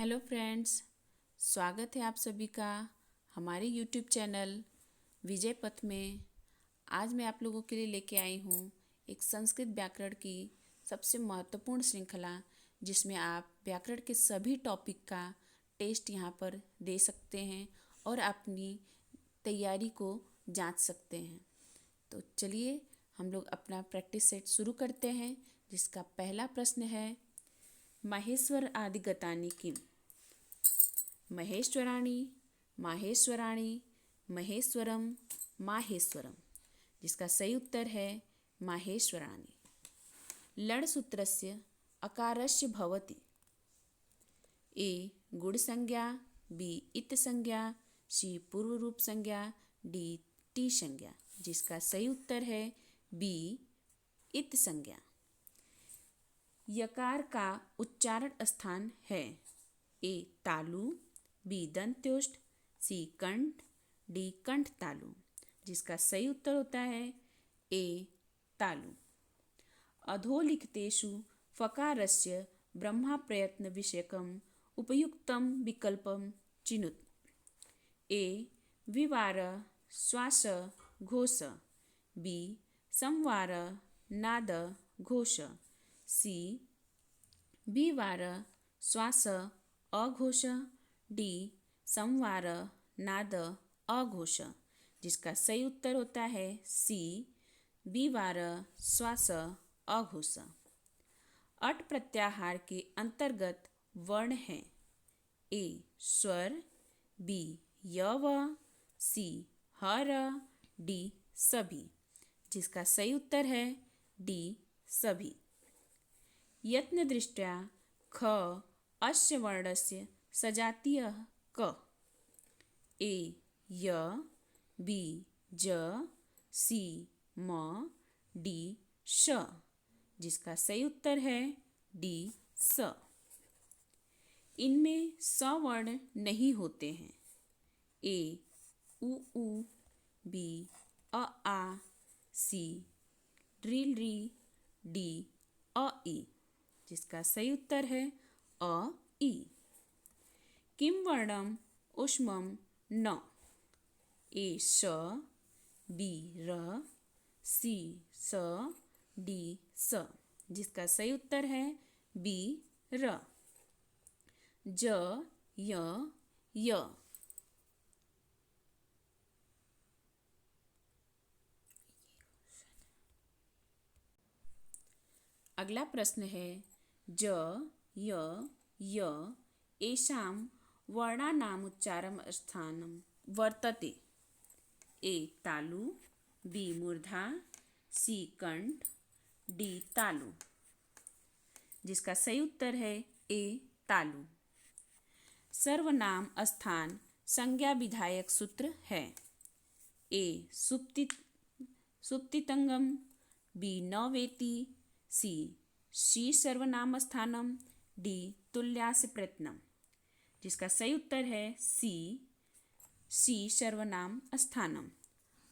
Hello friends, स्वागत है आप सभी का हमारे यूट्यूब चैनल विजय पथ में। आज मैं आप लोगों के लिए लेके आई हूँ एक संस्कृत व्याकरण की सबसे महत्वपूर्ण श्रृंखला, जिसमें आप व्याकरण के सभी टॉपिक का टेस्ट यहाँ पर दे सकते हैं और अपनी तैयारी को जांच सकते हैं। तो चलिए हम लोग अपना प्रैक्टिस सेट शुरू करते हैं, जिसका पहला प्रश्न है, माहेश्वर आदि गतानि किम? महेश्वराणी, माहेश्वराणी, महेश्वरम, माहेश्वरम। जिसका सही उत्तर है माहेश्वराणी। लड़ सूत्रस्य अकारस्य भवति। ए गुण संज्ञा, बी इत संज्ञा, सी पूर्व रूप संज्ञा, डी टी संज्ञा। जिसका सही उत्तर है बी इत संज्ञा। यकार का उच्चारण स्थान है ए तालु, बी दंत्योष्ठ, सी कंठ, डी कंठ तालु। जिसका सही उत्तर होता है ए तालु। अधोलिखितेषु फकारस्य ब्रह्मा प्रयत्न विषयकम उपयुक्तम विकल्पम चिनुत। ए विवार श्वास घोष, बी संवार नाद घोष, सी विवार श्वास अघोष, डी संवार नाद अघोष। जिसका सही उत्तर होता है सी विवार श्वास अघोष। अट प्रत्याहार के अंतर्गत वर्ण हैं ए स्वर, बी यव, सी हर, डी सभी। जिसका सही उत्तर है डी सभी। यत्न दृष्ट्या ख अस्य वर्णस्य सजातीयः क। ए य, बी ज, सी म, डी श। जिसका सही उत्तर है डी स। इनमें सवर्ण नहीं होते हैं ए उ ऊ, बी अ आ, सी री री, डी अ ई। जिसका सही उत्तर है अ ई। किम वर्णम उष्मम न। ए श, बी र, सी स, डी स। जिसका सही उत्तर है बी र। ज य य। अगला प्रश्न है, ज य य एषां वर्णानामुच्चारण स्थानं वर्तते। ए तालु, बी मूर्धा, सी कंठ, डी तालु। जिसका सही उत्तर है ए तालु। सर्वनाम स्थान संज्ञा विधायक सूत्र है ए सुप्तितंगम, बी न वेति, सी सर्वनाम स्थानम, डी तुल्यास्य प्रयत्नम। जिसका सही उत्तर है सी सर्वनाम स्थानम।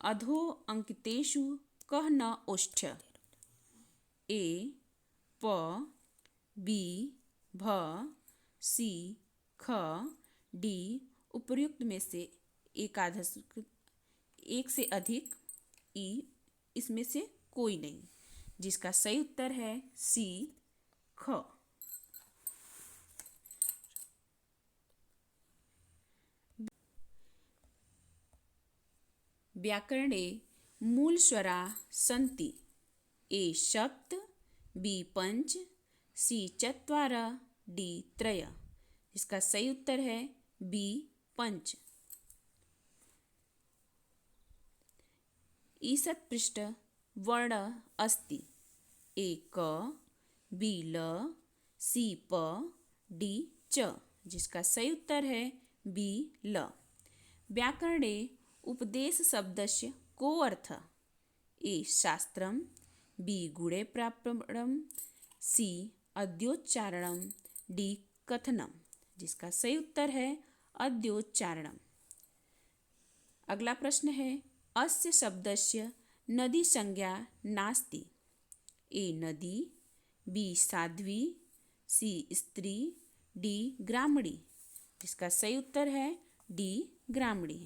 अधो अंकितेषु कः न ओष्ठ्य। ए प, बी भ, सी ख, डी उपर्युक्त में से एक से अधिक, ई इसमें से कोई नहीं। जिसका सही उत्तर है सी ख। व्याकरणे मूलस्वरा सन्ति ए सप्त, बी पंच, सी चत्वार, डी त्रय। इसका सही उत्तर है बी पंच। ईषत् पृष्ठ वर्ण अस्ति ए क, बी ल, सी प, डी च। जिसका सही उत्तर है बी ल। व्याकरणे उपदेश शब्दस्य को अर्थ। ए शास्त्रम, बी गुणे प्रापणम, सी अद्योच्चारणम, डी कथनम। जिसका सही उत्तर है अद्योच्चारणम। अगला प्रश्न है, अस्य शब्दस्य नदी संज्ञा नास्ति। ए नदी, बी साध्वी, सी स्त्री, डी ग्रामड़ी, जिसका सही उत्तर है डी ग्रामड़ी।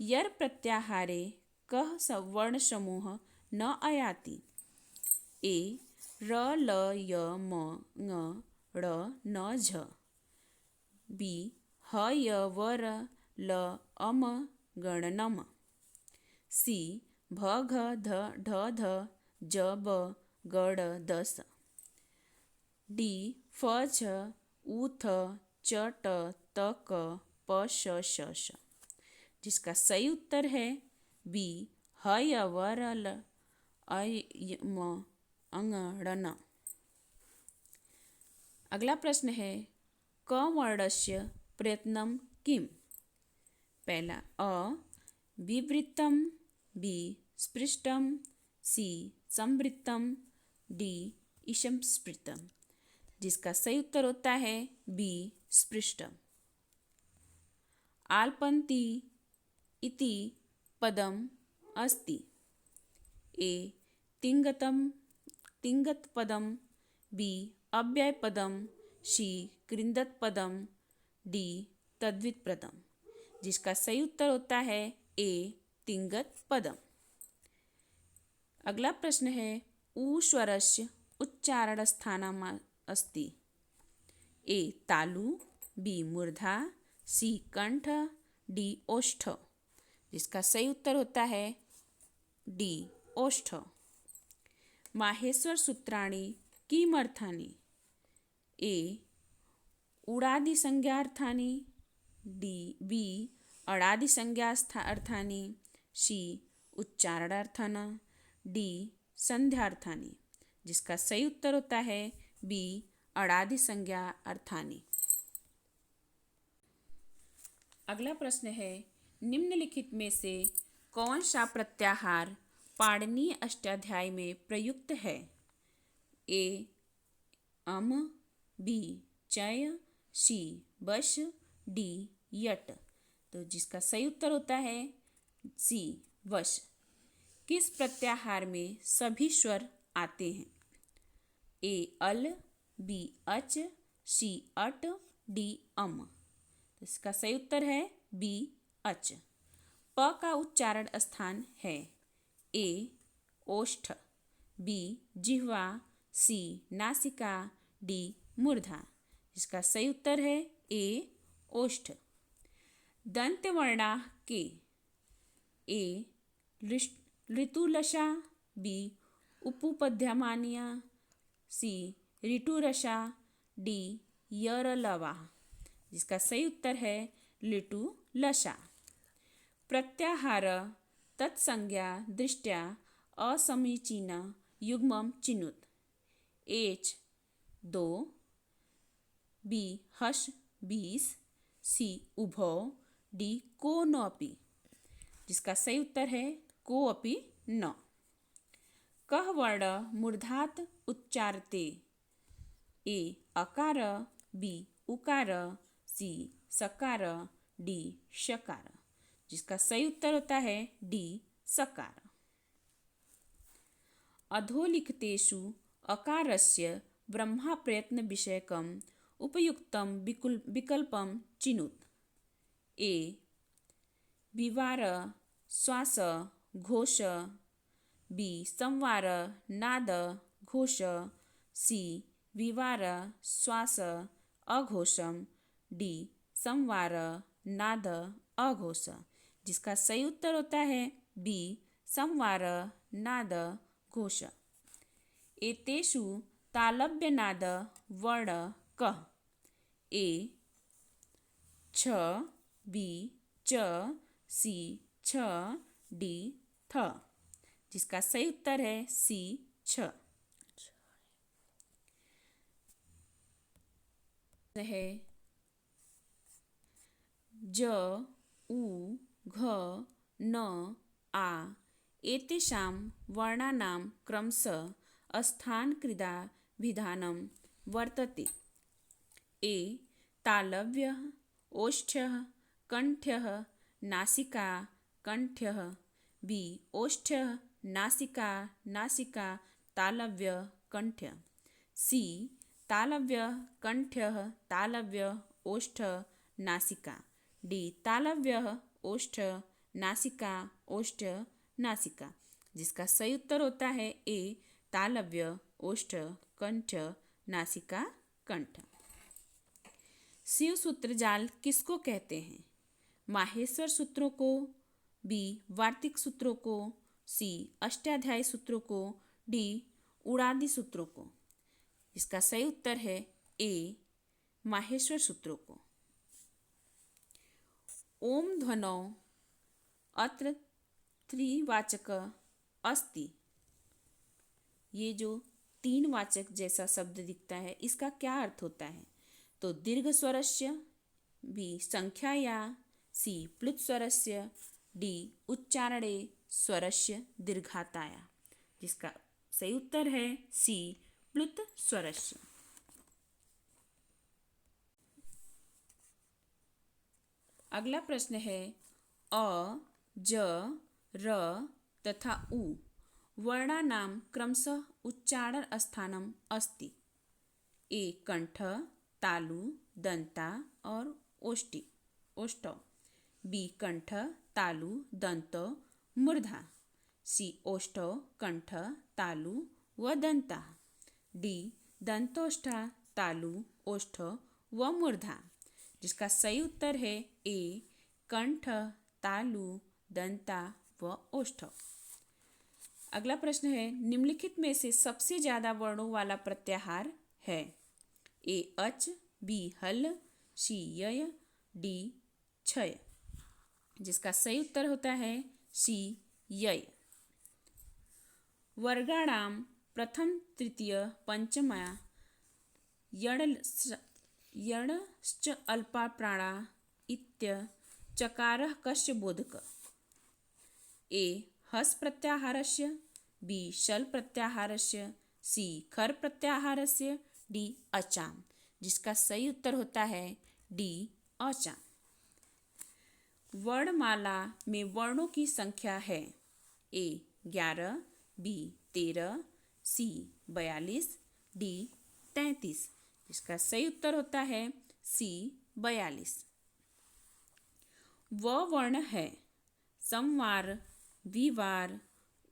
यर प्रत्याहारे कः वर्ण समूह न आयाति? ए र ल य म ङ ड़ न झ, बी ह य व र ल अम गण नम, सी भ घ ध ढ ध ज ब ग ड़ दस, डी फ छ उ थ च ट त क प श श श, जिसका सही उत्तर है बी ह य व र ल अ य म अंग ण न। अगला प्रश्न है क वर्णस्य प्रयत्नं किम? पहला अ विवृत्तम, बी स्पृष्टम, सी संवृत्तम, डी ईशंस्पृतम, जिसका सही उत्तर होता है बी स्पृष्टम। आलपन्ति इति पदम अस्ति। ए तिङ्गत पदम, बी अव्यय पदम, सी कृन्दत पदम, डी तद्धित पदम, जिसका सही उत्तर होता है ए तिङ्गत पदम। अगला प्रश्न है उ स्वरस्य उच्चारण स्थानम् अस्ति। ए तालु, बी मूर्धा, सी कंठ, डी ओष्ठ, जिसका सही उत्तर होता है डी ओष्ठ। माहेश्वर सूत्राणि किमर्थानि? ए उडादि संज्ञार्थानि, डी बी अडादि संज्ञार्थानि, सी उच्चारणार्थान, डी संध्यार्थानि, जिसका सही उत्तर होता है बी अडादि संज्ञा अर्थानि। अगला प्रश्न है निम्नलिखित में से कौन सा प्रत्याहार पाणिनीय अष्टाध्यायी में प्रयुक्त है? ए अम, बी चय, सी बश, डी यट, तो जिसका सही उत्तर होता है सी वश। किस प्रत्याहार में सभी स्वर आते हैं? ए अल, बी अच, सी अट, डी अम, इसका सही उत्तर है बी अच। प का उच्चारण स्थान है ए ओष्ठ, बी जिह्वा, सी नासिका, डी मूर्धा, इसका सही उत्तर है ए ओष्ठ। दंत्यवर्णा के? ए ऋतुलशा, बी उपपद्यमानिया, सी ऋटुरसा, डी यरलवा, जिसका सही उत्तर है ऋटुलशा। प्रत्याहार तत्संज्ञा दृष्ट्या असमीचीन युग्मं चिनुत। एच 2, बी हस 20, सी उभौ, डी को नोपि, जिसका सही उत्तर है को अपि न। कः वर्ण मूर्धात् उच्चार्यते? ए अकार, बी उकार, सी सकार, डी शकार, जिसका सही उत्तर होता है डी सकार। अधोलिखितेषु अकारस्य ब्रह्मप्रयत्नविषयकम् उपयुक्तं विकल्पं चिनुत। ए विवार श्वास घोष, बी संवार नाद घोष, सी विवार श्वास अघोषम, डी संवार नाद अघोष, जिसका सही उत्तर होता है बी संवार नाद घोष। एतेषु तालव्यनाद वर्ण कः? ए छ, बी च, सी छ, डी थ, जिसका सही उत्तर है सी छ। है ज उ घ न आ एतेषां वर्णानां क्रमशः स्थानक्रिया विधानं वर्तते। ए तालव्यः ओष्ठ्यः कण्ठ्यः नासिका कण्ठ्यः, बी ओष्ठ्यः नासिका नासिका तालव्य कण्ठ्य, सी तालव्य कंठ्यः तालव्य ओष्ठ नासिका। डी तालव्य ओष्ठ नासिका ओष्ठ नासिका, जिसका सही उत्तर होता है ए तालव्य ओष्ठ कंठ नासिका कंठ। शिव सूत्र जाल किसको कहते हैं? माहेश्वर सूत्रों को, बी वार्तिक सूत्रों को, सी अष्टाध्यायी सूत्रों को, डी उड़ादी सूत्रों को। इसका सही उत्तर है ए माहेश्वर सूत्रों को। ओम ध्वनौ अत्र त्रिवाचक अस्ति। ये जो तीन वाचक जैसा शब्द दिखता है, इसका क्या अर्थ होता है? तो दीर्घ स्वरस्य, बी संख्याया, सी प्लुत स्वरस्य, डी उच्चारणे स्वरस्य दीर्घाताया। जिसका सही उत्तर है सी प्लुत स्वरस्य। अगला प्रश्न है अ, ज, र तथा उ वर्णानां क्रमशः उच्चारण स्थानम अस्ति। ए कंठ, तालु, दंता और ओष्ठ। बी कंठ, तालु, दंत, मूर्धा। सी ओष्ठ, कंठ, तालु व दंता। डी दंतोष्ठा, तालु, ओष्ठ व मूर्धा। जिसका सही उत्तर है ए कंठ, तालु, दंता व ओष्ठ। अगला प्रश्न है निम्नलिखित में से सबसे ज्यादा वर्णों वाला प्रत्याहार है? ए अच, बी हल, सी यय, डी क्षय। जिसका सही उत्तर होता है सी यय। वर्गाणाम प्रथम तृतीय पंचमा यणश्च अल्पा प्राणा इत्य चकारः कस्य बोधक? ए हस् प्रत्याहारस्य, बी शल प्रत्याहारस्य, सी खर प्रत्याहारस्य, डी अचाम। जिसका सही उत्तर होता है डी अचाम। वर्णमाला में वर्णों की संख्या है? ए 11, बी 13, सी 42, डी 33। जिसका सही उत्तर होता है सी 42। व वर्ण है समवार, विवार,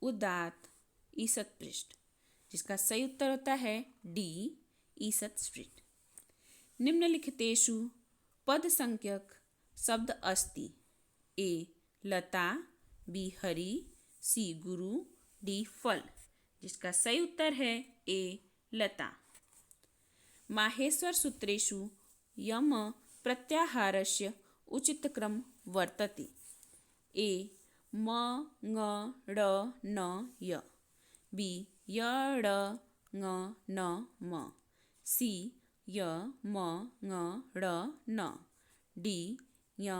उदात, ईसत् पृष्ठ। जिसका सही उत्तर होता है डी ईसत् पृष्ठ। निम्नलिखितेषु पद संज्ञक शब्द अस्ति। ए लता, बी हरि, सी गुरु, डी फल। जिसका सही उत्तर है ए लता। माहेश्वर सूत्रेषु यम प्रत्याहारस्य उचित क्रम वर्तते। ए म ङ ड न य, बी य ड ङ न म, सी य म ङ ड न, डी य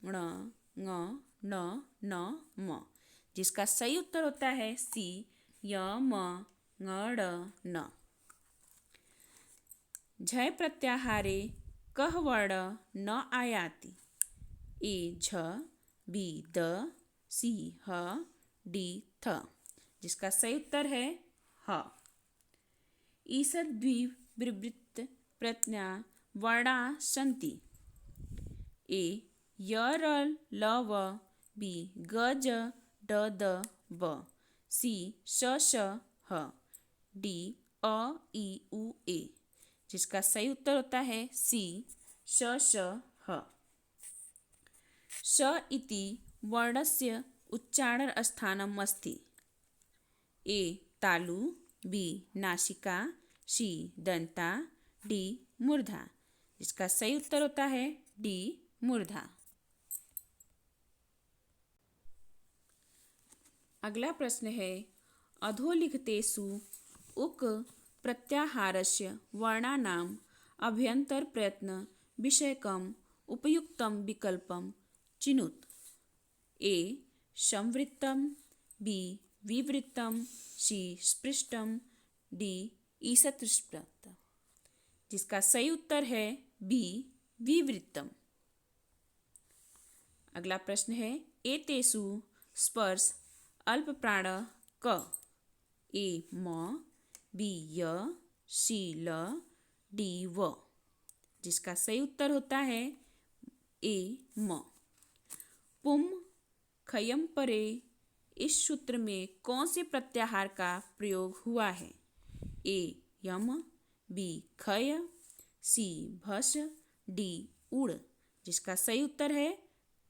ण ङ न न म। जिसका सही उत्तर होता है सी य म ङ ड न। झय प्रत्याहारे कः वर्ण न आयाति? ए झ, बी द, सी ह, डी थ। जिसका सही उत्तर है ह। ईसद् द्विवृत्त प्रत्यया वर्णा सन्ति। ए य र ल व, बी ग ज ड द व, सी श श ह, डी अ ई उ ए। जिसका सही उत्तर होता है सी श श ह। श इति वर्णस्य उच्चारण स्थानम् अस्ति। ए तालु, बी नासिका, सी दंता, डी मूर्धा। इसका सही उत्तर होता है डी मूर्धा। अगला प्रश्न है अधोलिखितेषु उक प्रत्याहारस्य वर्णानाम् अभ्यंतर प्रयत्न विषयकम् उपयुक्तं विकल्पं चिनुत। ए संवृत्तं, बी विवृत्तं, सी स्पृष्टं, डी ईसत् स्पृष्टं। जिसका सही उत्तर है बी विवृत्तम। अगला प्रश्न है एतेषु स्पर्श अल्प प्राण क? ए म, बी य, सी ल, डी व, जिसका सही उत्तर होता है ए म। पुम खयम परे, इस सूत्र में कौन से प्रत्याहार का प्रयोग हुआ है? ए यम, बी खय, सी भस, डी उड़, जिसका सही उत्तर है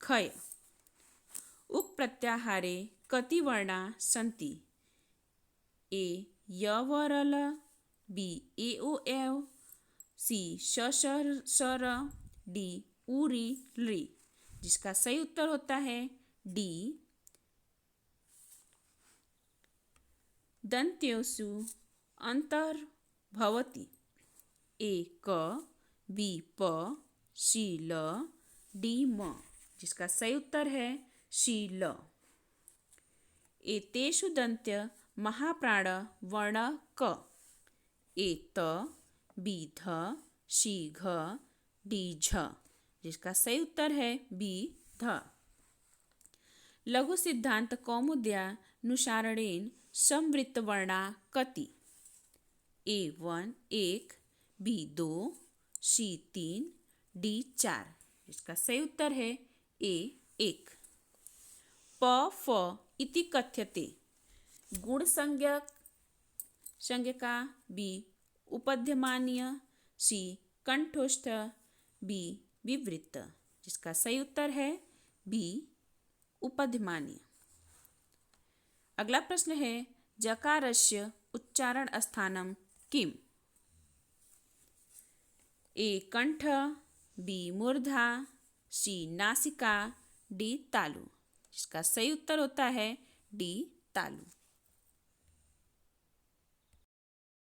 खय। उक्त प्रत्याहारे कति वर्णा सन्ति? ए यवरल, बी ए ओ एव, सी श सर, डी उरी ली, जिसका सही उत्तर होता है डी दन्त्योषु अंतर्भवति। ए क, बी प, सी ल, डी म, जिसका सही उत्तर है सी ल। एतेषु दन्त्य महाप्राण वर्ण क? ए त, बी ध, सी घ, डी झ, जिसका सही उत्तर है बी ध। लघु सिद्धांत कौमुद्यानुसारणेन संवृत्त वर्णा कति? ए 1 1, बी 2, सी 3, डी 4, जिसका सही उत्तर है ए 1। प फ इति कथ्यते, गुण संज्ञका, बी उपध्यमानीय, सी कंठस्थ, बी विवृत, जिसका सही उत्तर है बी उपध्यमानीय। अगला प्रश्न है जकारस्य उच्चारण स्थानम किम? ए कंठ, बी मूर्धा, सी नासिका, डी तालु, जिसका सही उत्तर होता है डी तालु।